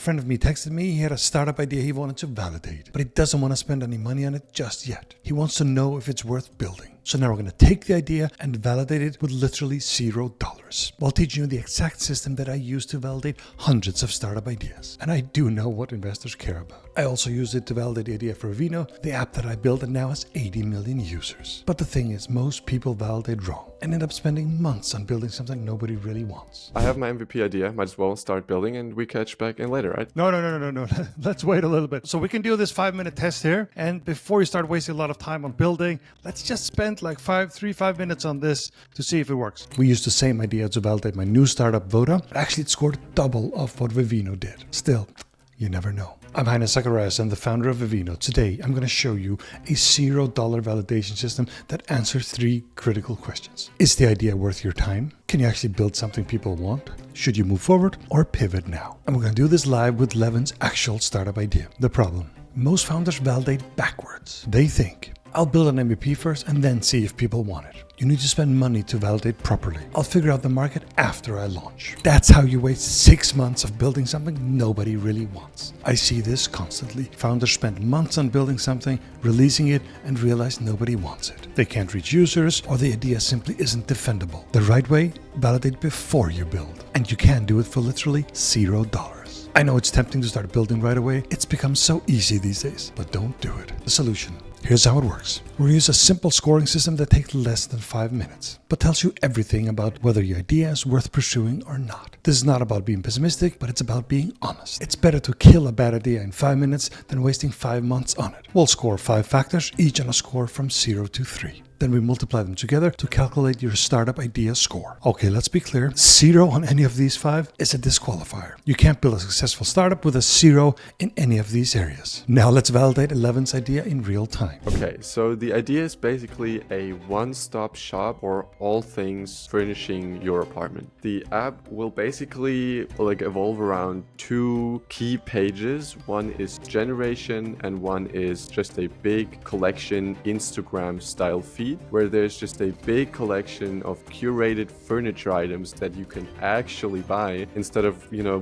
friend of me texted me. He had a startup idea he wanted to validate, but he doesn't want to spend any money on it just yet. He wants to know if it's worth building. So now we're going to take the idea and validate it with literally $0 while teaching you the exact system that I use to validate hundreds of startup ideas. And I do know what investors care about. I also used it to validate the idea for Vivino, the app that I built and now has 80 million users. But the thing is, most people validate wrong and end up spending months on building something nobody really wants. I have my MVP idea, might as well start building and we catch back in later, right? No. Let's wait a little bit. So we can do this 5-minute test here. And before you start wasting a lot of time on building, let's just spend like 5 minutes on this to see if it works. We used the same idea to validate my new startup Vota, but actually it scored double of what Vivino did. Still, you never know. I'm Heini Zachariassen, the founder of Vivino. Today, I'm going to show you a $0 validation system that answers 3 critical questions. Is the idea worth your time? Can you actually build something people want? Should you move forward or pivot now? And we're going to do this live with Levin's actual startup idea. The problem: most founders validate backwards. They think, I'll build an MVP first and then see if people want it. You need to spend money to validate properly. I'll figure out the market after I launch. That's how you waste 6 months of building something nobody really wants. I see this constantly. Founders spend months on building something, releasing it, and realize nobody wants it. They can't reach users, or the idea simply isn't defendable. The right way? Validate before you build. And you can do it for literally $0. I know it's tempting to start building right away. It's become so easy these days, but don't do it. The solution: here's how it works. We use a simple scoring system that takes less than 5 minutes, but tells you everything about whether your idea is worth pursuing or not. This is not about being pessimistic, but it's about being honest. It's better to kill a bad idea in 5 minutes than wasting 5 months on it. We'll score 5 factors, each on a score from 0 to 3. Then we multiply them together to calculate your startup idea score. Okay, let's be clear. 0 on any of these 5 is a disqualifier. You can't build a successful startup with a 0 in any of these areas. Now let's validate Levin's idea in real time. Okay, so the idea is basically a one-stop shop for all things furnishing your apartment. The app will basically evolve around 2 key pages. One is generation and one is just a big collection Instagram style feed, where there's just a big collection of curated furniture items that you can actually buy instead of,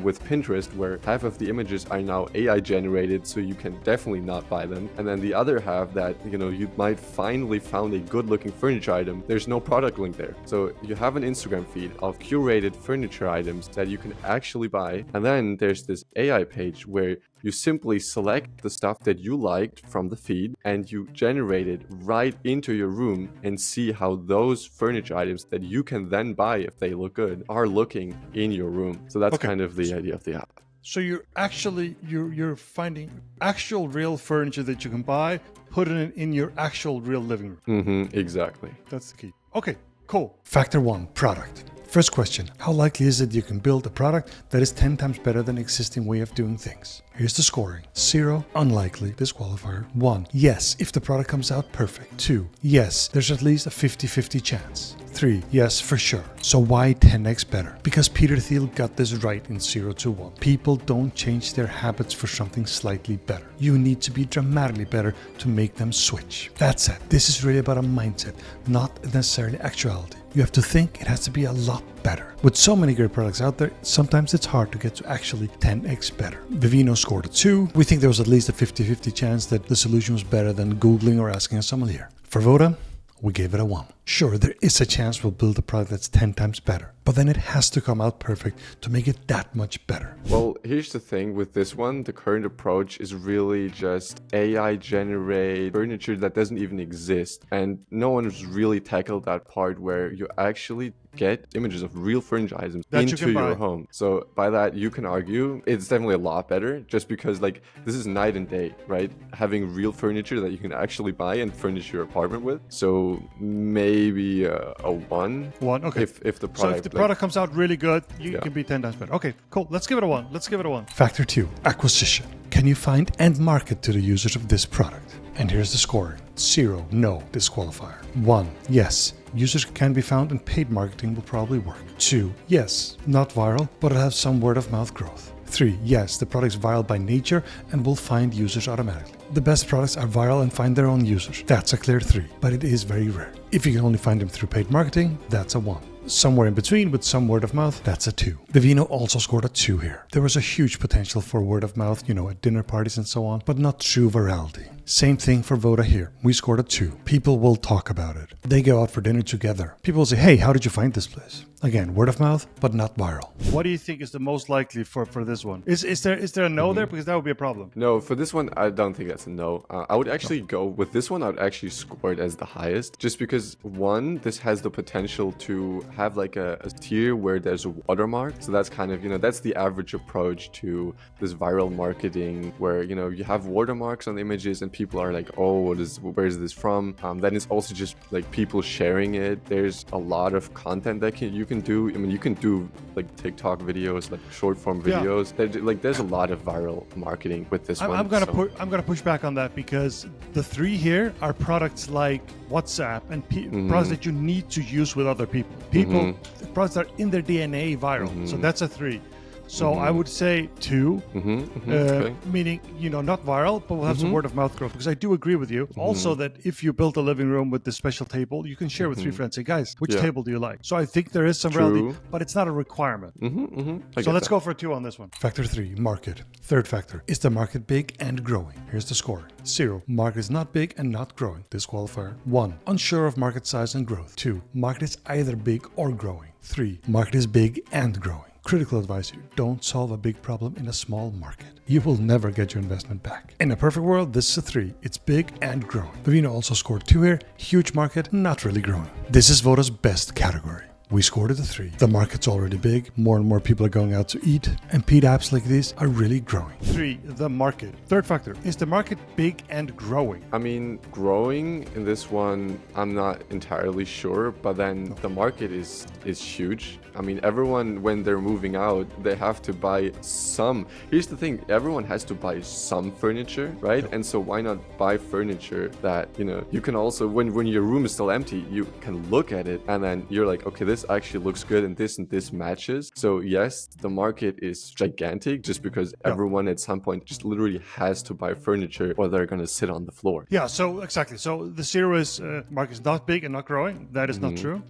with Pinterest, where half of the images are now AI generated, so you can definitely not buy them. And then the other half that, you might finally found a good looking furniture item, there's no product link there. So you have an Instagram feed of curated furniture items that you can actually buy. And then there's this AI page where you simply select the stuff that you liked from the feed and you generate it right into your room and see how those furniture items that you can then buy if they look good are looking in your room. So that's kind of the idea of the app. So you're finding actual real furniture that you can buy, putting it in your actual real living room. Exactly. That's the key. Okay, cool. Factor 1, product. First question: how likely is it you can build a product that is 10 times better than existing way of doing things? Here's the scoring. 0, unlikely, disqualifier. 1, yes, if the product comes out perfect. 2, yes, there's at least a 50-50 chance. 3, yes, for sure. So why 10x better? Because Peter Thiel got this right in 0 to 1. People don't change their habits for something slightly better. You need to be dramatically better to make them switch. That said, this is really about a mindset, not necessarily actuality. You have to think it has to be a lot better. With so many great products out there, sometimes it's hard to get to actually 10x better. Vivino scored a 2. We think there was at least a 50-50 chance that the solution was better than Googling or asking a sommelier. For Vota, we gave it a 1. Sure, there is a chance we'll build a product that's 10 times better, but then it has to come out perfect to make it that much better. Well, here's the thing with this one. The current approach is really just AI generate furniture that doesn't even exist. And no one has really tackled that part where you actually get images of real furniture items into your home. So by that, you can argue it's definitely a lot better, just because this is night and day, right? Having real furniture that you can actually buy and furnish your apartment with. So maybe a 1. 1, okay. If the product, so if the product comes out really good, you can be 10 times better. Okay, cool. Let's give it a 1. Factor 2, acquisition. Can you find and market to the users of this product? And here's the scoring. 0, no, disqualifier. 1, yes, users can be found and paid marketing will probably work. 2, yes, not viral, but it'll have some word of mouth growth. 3, yes, the product's viral by nature and will find users automatically. The best products are viral and find their own users. That's a clear 3, but it is very rare. If you can only find them through paid marketing, that's a 1. somewhere in between with some word of mouth, that's a 2. Vivino also scored a 2 here. There was a huge potential for word of mouth, at dinner parties and so on, but not true virality. Same thing for Vota here. We scored a 2. People will talk about it. They go out for dinner together. People will say, hey, how did you find this place? Again, word of mouth, but not viral. What do you think is the most likely for this one? Is there a no there? Because that would be a problem. No, for this one, I don't think that's a no. I would actually go with this one. I would actually score it as the highest, just because one, this has the potential to have like a tier where there's a watermark. So that's kind of, that's the average approach to this viral marketing where, you have watermarks on the images and people are like, oh, where is this from? Then it's also just like people sharing it. There's a lot of content that you can do. I mean, you can do like TikTok videos, like short form videos. Yeah. There's a lot of viral marketing with this one. I'm gonna push back on that, because the 3 here are products like WhatsApp and products that you need to use with other people. Products that are in their DNA viral. So that's a 3. So I would say 2, okay. Meaning, not viral, but we'll have some word of mouth growth. Because I do agree with you. Also that if you build a living room with this special table, you can share with 3 friends. Say, guys, which table do you like? So I think there is some virality, but it's not a requirement. So let's go for a 2 on this one. Factor 3, market. Third factor, is the market big and growing? Here's the score. 0, market is not big and not growing. Disqualifier. 1, unsure of market size and growth. 2, market is either big or growing. 3, market is big and growing. Critical advice here, don't solve a big problem in a small market. You will never get your investment back. In a perfect world, this is a 3. It's big and growing. Vivino also scored 2 here. Huge market, not really growing. This is Vota's best category. We scored it a 3. The market's already big. More and more people are going out to eat. And paid apps like these are really growing. 3, the market. Third factor, is the market big and growing? I mean, growing in this one, I'm not entirely sure. But then the market is huge. I mean, everyone, when they're moving out, they have to buy some. Here's the thing. Everyone has to buy some furniture, right? And so why not buy furniture that, you can also, when your room is still empty, you can look at it and then you're like, okay, this actually looks good and this matches. So yes, the market is gigantic just because everyone at some point just literally has to buy furniture or they're going to sit on the floor. Yeah, so exactly. So the 0 is market is not big and not growing. That is not true.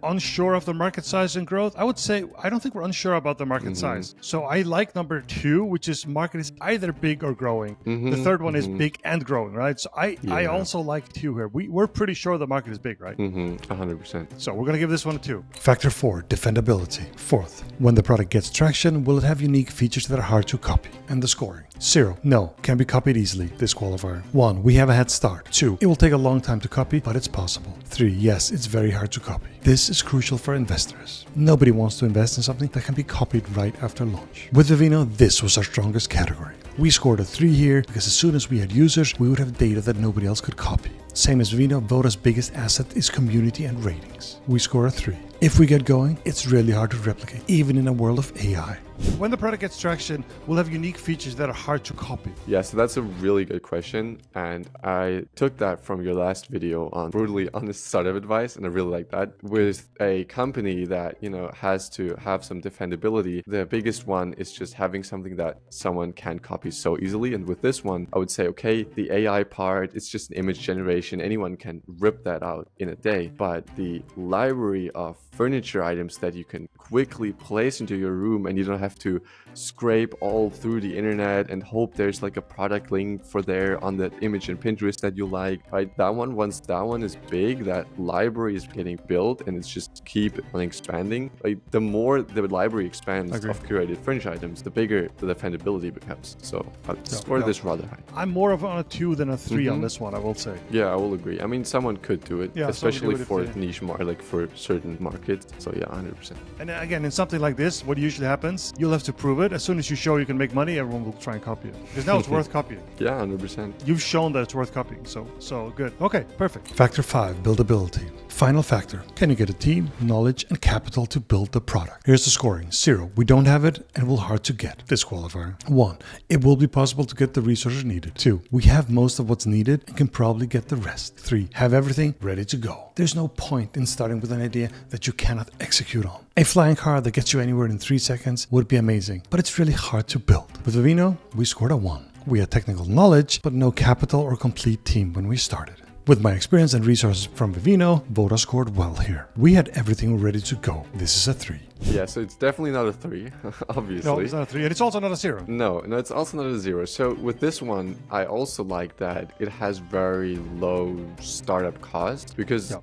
Unsure of the market size and growth. I would say, I don't think we're unsure about the market size. So I like number 2, which is market is either big or growing. The third one is big and growing, right? So I also like 2 here. We're pretty sure the market is big, right? 100%. So we're going to give this one a 2. Factor 4, defendability. Fourth, when the product gets traction, will it have unique features that are hard to copy? And the scoring. 0, no, can be copied easily. Disqualifier. 1, we have a head start. 2, it will take a long time to copy, but it's possible. 3, yes, it's very hard to copy. This is crucial for investors. Nobody wants to invest in something that can be copied right after launch. With Vivino, this was our strongest category. We scored a 3 here because as soon as we had users, we would have data that nobody else could copy. Same as Vivino, Vota's biggest asset is community and ratings. We score a 3. If we get going, it's really hard to replicate, even in a world of AI. When the product gets traction, we'll have unique features that are hard to copy. Yeah, so that's a really good question. And I took that from your last video on brutally honest startup advice. And I really like that. With a company that, has to have some defendability, the biggest one is just having something that someone can copy so easily. And with this one, I would say, okay, the AI part, it's just an image generation. Anyone can rip that out in a day. But the library of furniture items that you can quickly place into your room and you don't have to scrape all through the internet and hope there's like a product link for there on that image in Pinterest that you like, right? That one, once that one is big, that library is getting built and it's just keep on expanding. Like the more the library expands of curated furniture items, the bigger the defendability becomes. So I'd score this rather high. I'm more of on a 2 than a 3 on this one, I will say. Yeah, I will agree. I mean, someone could do it, especially for niche like for certain markets. So yeah, 100%. And again, in something like this, what usually happens, you'll have to prove it. As soon as you show you can make money, everyone will try and copy it. Because now it's worth copying. Yeah, 100%. You've shown that it's worth copying. So good. Okay, perfect. Factor 5, buildability. Final factor, can you get a team, knowledge, and capital to build the product? Here's the scoring. 0, we don't have it and will hard to get. Disqualifier. 1, it will be possible to get the resources needed. 2, we have most of what's needed and can probably get the rest. 3, have everything ready to go. There's no point in starting with an idea that you cannot execute on. A flying car that gets you anywhere in 3 seconds would be amazing, but it's really hard to build. With Vivino, we scored a 1. We had technical knowledge, but no capital or complete team when we started. With my experience and resources from Vivino, Vota scored well here. We had everything ready to go. This is a 3. Yeah, so it's definitely not a 3, obviously. No, it's not a 3, and it's also not a 0. No, it's also not a 0. So with this one, I also like that it has very low startup cost because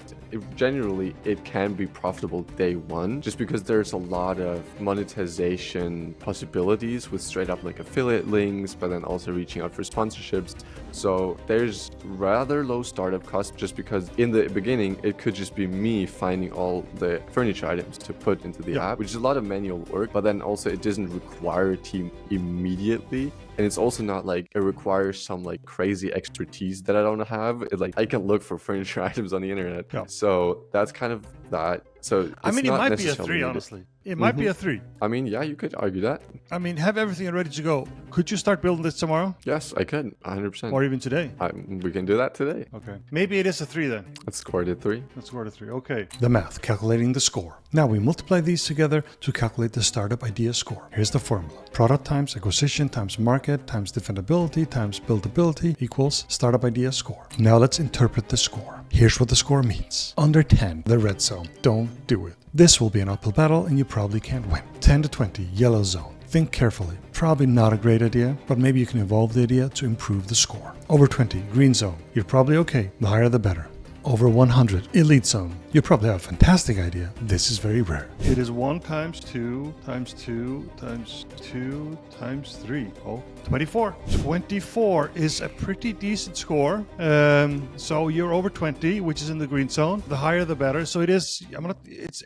generally it can be profitable day one, just because there's a lot of monetization possibilities with straight up like affiliate links, but then also reaching out for sponsorships. So there's rather low startup cost just because in the beginning it could just be me finding all the furniture items to put into the app, which is a lot of manual work, but then also it doesn't require a team immediately. And it's also not like it requires some like crazy expertise that I don't have. I can look for furniture items on the internet. So that's kind of that. So I mean, it not might be a necessarily 3, needed. Honestly. It might be a 3. I mean, yeah, you could argue that. I mean, have everything ready to go. Could you start building this tomorrow? Yes, I could, 100%. Or even today? We can do that today. Okay. Maybe it is a 3 then. Let's score it at 3. Let's score it a 3. Okay. The math, calculating the score. Now we multiply these together to calculate the startup idea score. Here's the formula. Product times acquisition times market times defendability times buildability equals startup idea score. Now let's interpret the score. Here's what the score means. Under 10, the red zone. Don't do it. This will be an uphill battle and you probably can't win. 10 to 20, yellow zone. Think carefully. Probably not a great idea, but maybe you can evolve the idea to improve the score. Over 20, green zone. You're probably okay. The higher the better. Over 100, elite zone. You probably have a fantastic idea. This is very rare. It is 1 times 2 times 2 times 2 times 3. Oh, 24. 24 is a pretty decent score. So you're over 20, which is in the green zone. The higher the better. So it is.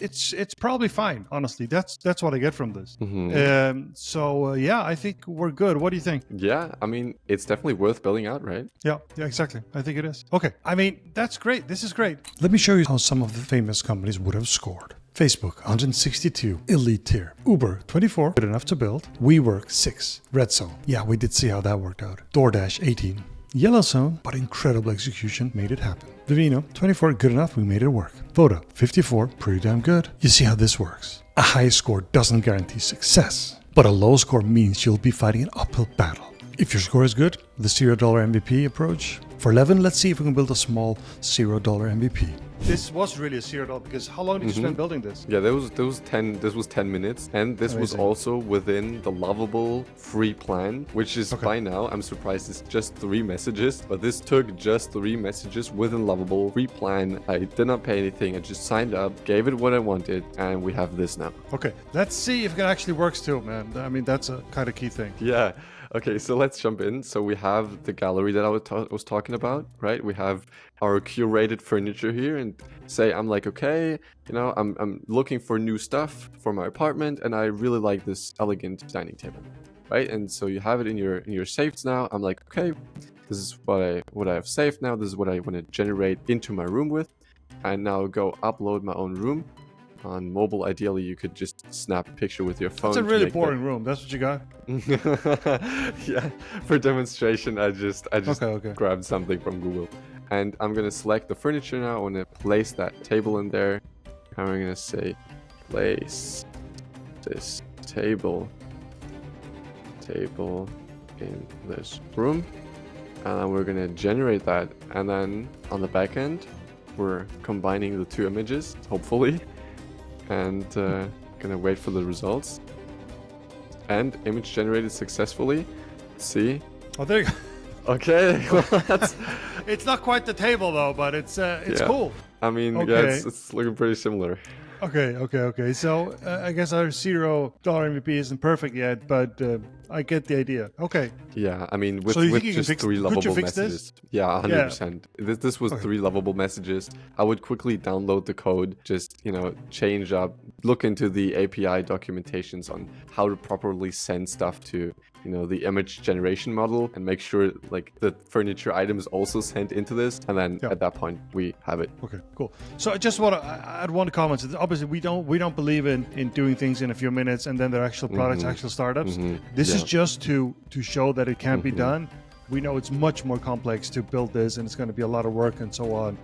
It's probably fine. Honestly, that's what I get from this. Yeah, I think we're good. What do you think? Yeah, I mean, it's definitely worth building out, right? Yeah, exactly. I think it is. Okay. I mean, that's great. This is great. Let me show you how some of the famous companies would have scored. Facebook, 162, elite tier. Uber, 24, good enough to build. WeWork, 6, red zone. Yeah, we did see how that worked out. DoorDash, 18, yellow zone, but incredible execution made it happen. Vivino, 24, good enough, we made it work. Vota, 54, pretty damn good. You see how this works. A high score doesn't guarantee success, but a low score means you'll be fighting an uphill battle. If your score is good, the $0 MVP approach. For Levin, let's see if we can build a small $0 MVP. This was really a $0 because how long did you spend building this? Yeah, this was 10 minutes, and this was also within the lovable free plan, which is by now, I'm surprised it's just 3 messages, but this took just 3 messages within lovable free plan. I did not pay anything, I just signed up, gave it what I wanted, and we have this now. Okay, let's see if it actually works too, man. I mean, that's a kind of key thing. Yeah. Okay, so let's jump in. So we have the gallery that I was talking about, right? We have our curated furniture here, and say I'm like, okay, you know, I'm looking for new stuff for my apartment, and I really like this elegant dining table, right? And so you have it in your saved now. I'm like, okay, this is what I have saved now. This is what I want to generate into my room with, and now go upload my own room. On mobile, ideally, you could just snap a picture with your phone. It's a really boring room. That's what you got? Yeah, for demonstration, I just grabbed something from Google. And I'm going to select the furniture now. I want to place that table in there. And I'm going to say, place this table in this room. And then we're going to generate that. And then on the back end, we're combining the 2 images, hopefully. And gonna wait for the results. And image generated successfully. Let's see. Oh, there you go. Okay. Well, that's... It's not quite the table though, but it's cool. I mean, yeah, it's looking pretty similar. Okay. So I guess our $0 MVP isn't perfect yet, but I get the idea. Okay. Yeah, I mean, with just 3 lovable messages. Yeah, 100%. This was 3 lovable messages. I would quickly download the code, just, you know, change up, look into the API documentations on how to properly send stuff to, you know, the image generation model, and make sure like the furniture item is also sent into this, and then at that point we have it. Okay, cool. So I just want to add one comment. Obviously, we don't believe in doing things in a few minutes and then they're actual products, actual startups. This is just to show that it can be done. We know it's much more complex to build this, and it's going to be a lot of work and so on.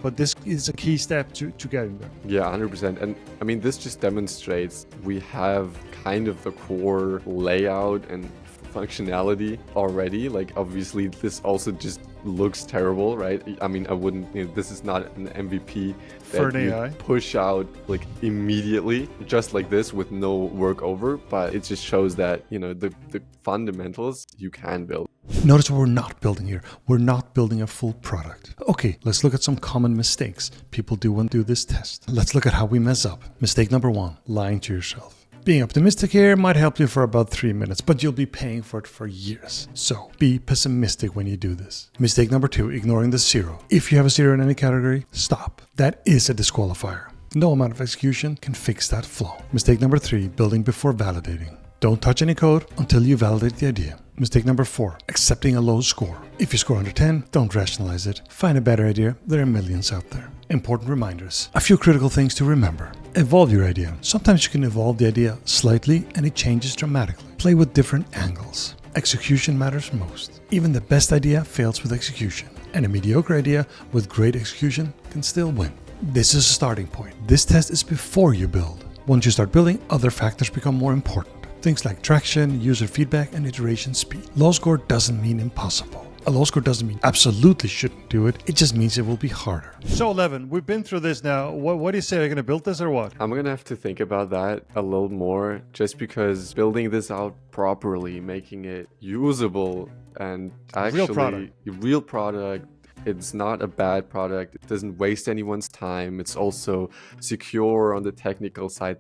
But this is a key step to getting there. Yeah, 100%. And I mean, this just demonstrates we have kind of the core layout and functionality already. Like, obviously, this also just looks terrible, right? I mean, I wouldn't, this is not an MVP For that an you AI. push out like immediately, just like this with no work over, but it just shows that, the fundamentals you can build. Notice what we're not building here. We're not building a full product. Okay, let's look at some common mistakes people do when do this test. Let's look at how we mess up. Mistake number 1, lying to yourself. Being optimistic here might help you for about 3 minutes, but you'll be paying for it for years. So be pessimistic when you do this. Mistake number 2, ignoring the 0. If you have a 0 in any category, stop. That is a disqualifier. No amount of execution can fix that flaw. Mistake number 3, building before validating. Don't touch any code until you validate the idea. Mistake number 4, accepting a low score. If you score under 10, don't rationalize it. Find a better idea. There are millions out there. Important reminders. A few critical things to remember. Evolve your idea. Sometimes you can evolve the idea slightly and it changes dramatically. Play with different angles. Execution matters most. Even the best idea fails with execution. And a mediocre idea with great execution can still win. This is a starting point. This test is before you build. Once you start building, other factors become more important. Things like traction, user feedback, and iteration speed. Low score doesn't mean impossible. A low score doesn't mean absolutely shouldn't do it. It just means it will be harder. So, Levin, we've been through this now. What do you say? Are you going to build this or what? I'm gonna have to think about that a little more, just because building this out properly, making it usable and actually real product. It's not a bad product. It doesn't waste anyone's time. It's also secure on the technical side.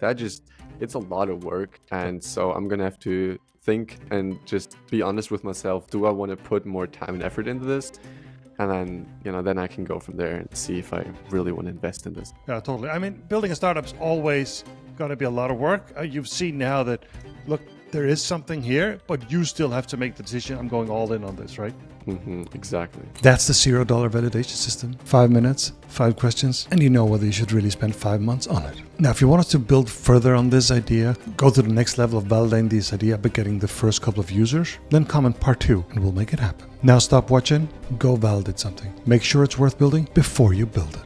It's a lot of work. And so I'm gonna have to think and just be honest with myself. Do I want to put more time and effort into this? And then, then I can go from there and see if I really want to invest in this. Yeah, totally. I mean, building a startup's always going to be a lot of work. You've seen now that, look, there is something here, but you still have to make the decision. I'm going all in on this, right? Exactly. That's the $0 validation system. 5 minutes, 5 questions, and you know whether you should really spend 5 months on it. Now, if you want us to build further on this idea, go to the next level of validating this idea by getting the first couple of users, then comment part 2 and we'll make it happen. Now stop watching, go validate something. Make sure it's worth building before you build it.